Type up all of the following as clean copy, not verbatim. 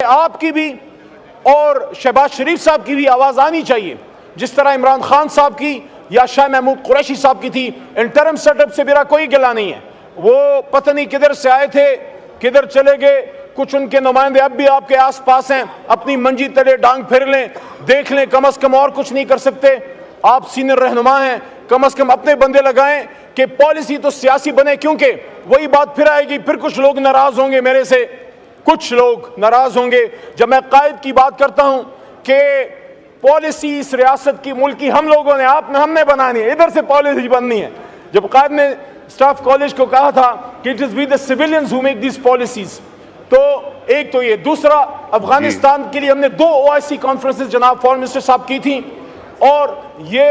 آپ کی بھی اور شہباز شریف صاحب کی بھی آواز آنی چاہیے، جس طرح عمران خان صاحب کی یا شاہ محمود قریشی صاحب کی تھی۔ انٹرم سیٹ اپ سے میرا کوئی گلہ نہیں ہے، وہ پتہ نہیں کدھر سے آئے تھے کدھر چلے گئے، کچھ ان کے نمائندے اب بھی آپ کے آس پاس ہیں، اپنی منجی تلے ڈانگ پھر لیں، دیکھ لیں، کم از کم اور کچھ نہیں کر سکتے۔ آپ سینئر رہنما ہیں، کم از کم اپنے بندے لگائیں کہ پالیسی تو سیاسی بنے، کیونکہ وہی بات پھر آئے گی، پھر کچھ لوگ ناراض ہوں گے میرے سے، کچھ لوگ ناراض ہوں گے جب میں قائد کی بات کرتا ہوں کہ پالیسی اس ریاست کی ملک کی ہم لوگوں نے ہم نے بنانی ہے، ادھر سے پالیسی بننی ہے۔ جب قائد نے اسٹاف کالج کو کہا تھا کہ it is we the civilians who make these policies، تو ایک تو یہ، دوسرا افغانستان کے لیے ہم نے 2 OIC کانفرنسز جناب فارن منسٹر صاحب کی تھیں، اور یہ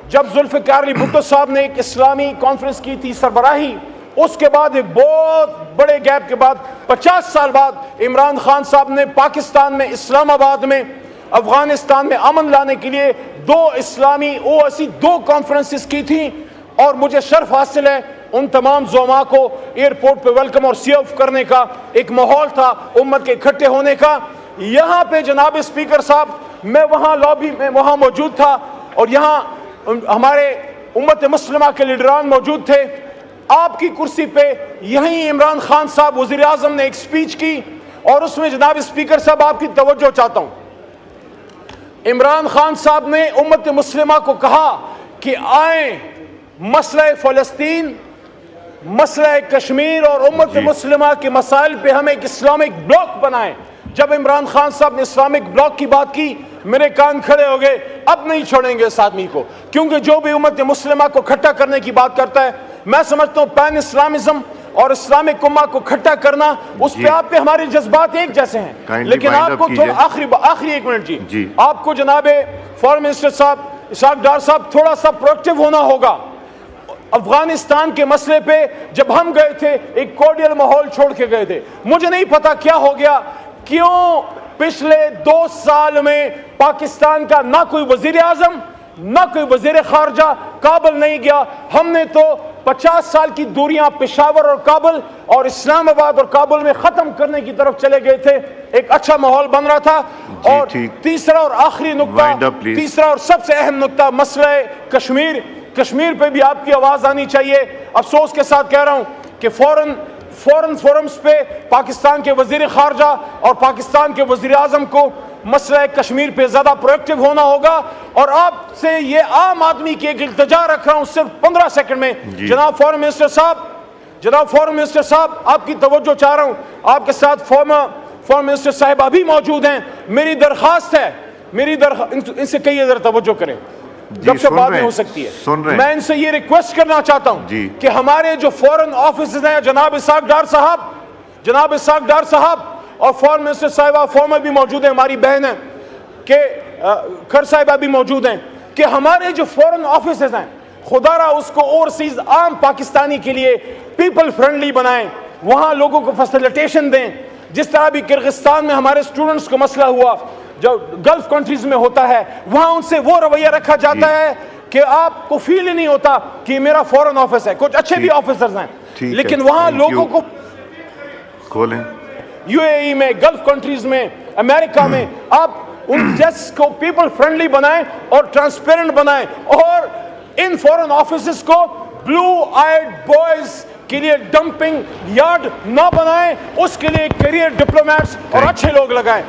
جب ذوالفقار علی بھٹو صاحب نے ایک اسلامی کانفرنس کی تھی سربراہی، اس کے بعد ایک بہت بڑے گیپ کے بعد 50 سال بعد عمران خان صاحب نے پاکستان میں اسلام آباد میں افغانستان میں امن لانے کے لیے 2 اسلامی OIC 2 کانفرنسز کی تھیں، اور مجھے شرف حاصل ہے ان تمام زعماء کو ایئرپورٹ پہ ویلکم اور سی آف کرنے کا ایک ماحول تھا، امت کے اکٹھے ہونے کا۔ یہاں پہ جناب اسپیکر صاحب میں وہاں لابی میں وہاں موجود تھا، اور یہاں ہمارے امت مسلمہ کے لیڈران موجود تھے۔ آپ کی کرسی پہ یہیں عمران خان صاحب وزیر اعظم نے ایک سپیچ کی، اور اس میں جناب اسپیکر صاحب آپ کی توجہ چاہتا ہوں، عمران خان صاحب نے امت مسلمہ کو کہا کہ آئیں مسئلہ فلسطین، مسئلہ کشمیر اور امت مسلمہ کے مسائل پہ ہم ایک اسلامک بلاک بنائیں۔ جب عمران خان صاحب نے اسلامک بلاک کی بات کی، میرے کان کھڑے ہو گئے، اب نہیں چھوڑیں گے اس آدمی کو، کیونکہ جو بھی امت مسلمہ کو کھٹا کرنے کی بات کرتا ہے، میں سمجھتا ہوں پین اسلامزم اور اسلامک امہ کو کھٹا کرنا، اس پہ آپ پہ ہمارے جذبات ایک جیسے ہیں، لیکن آپ کو تھوڑا آخری 1 منٹ جی، آپ کو جناب فارن منسٹر صاحب اسحاق ڈار صاحب تھوڑا سا پرویکٹیو ہونا ہوگا۔ افغانستان کے مسئلے پہ جب ہم گئے تھے ایک کورڈیل ماحول چھوڑ کے گئے تھے، مجھے نہیں پتا کیا ہو گیا، کیوں پچھلے 2 سال میں پاکستان کا نہ کوئی وزیر اعظم نہ کوئی وزیر خارجہ کابل نہیں گیا۔ ہم نے تو 50 سال کی دوریاں پشاور اور کابل اور اسلام آباد اور کابل میں ختم کرنے کی طرف چلے گئے تھے، ایک اچھا ماحول بن رہا تھا۔ اور تیسرا اور آخری نقطہ، تیسرا اور سب سے اہم نقطہ، مسئلہ کشمیر پہ بھی آپ کی آواز آنی چاہیے۔ افسوس کے ساتھ کہہ رہا ہوں کہ فورن فورمز پہ پاکستان کے وزیر خارجہ اور پاکستان کے وزیر اعظم کو مسئلہ کشمیر پہ زیادہ پرویکٹیو ہونا ہوگا، اور آپ سے یہ عام آدمی کی ایک التجا رکھ رہا ہوں صرف 15 سیکنڈ میں۔ جناب فارن منسٹر صاحب آپ کی توجہ چاہ رہا ہوں، آپ کے ساتھ فارن منسٹر صاحب ابھی موجود ہیں، میری درخواست ہے، ان سے کئی ذرا توجہ کریں، جب سے بات نہیں ہو سکتی ہے، میں ان سے یہ ریکویسٹ کرنا چاہتا ہوں کہ ہمارے جو فورن آفیسز ہیں، جناب اسحاق ڈار صاحب اور فارن منسٹر صاحبہ فارمر بھی موجود ہیں، ہماری بہن ہیں کہ کھر صاحبہ بھی موجود ہیں، کہ ہمارے جو فورن آفیسز ہیں خدا را اس کو اوورسیز عام پاکستانی کے لیے پیپل فرینڈلی بنائیں، وہاں لوگوں کو فیسیلیٹیشن دیں، جس طرح بھی کرغستان میں ہمارے اسٹوڈنٹس کو مسئلہ ہوا جو گلف کنٹریز میں ہوتا ہے، وہاں ان سے وہ رویہ رکھا جاتا ہے کہ آپ کو فیل ہی نہیں ہوتا کہ میرا فورن آفس ہے۔ کچھ اچھے بھی آفیسرز ہیں، لیکن وہاں لوگوں کو کھولیں، UAE میں، گلف کنٹریز میں، امریکہ میں، آپ ان جیس کو پیپل فرینڈلی بنائیں اور ٹرانسپیرنٹ بنائیں، اور ان فورن آفیسز کو بلو آئیڈ بوائز کے لیے ڈمپنگ یارڈ نہ بنائیں، اس کے لیے کیریئر ڈپلومیٹس اور اچھے لوگ لگائیں۔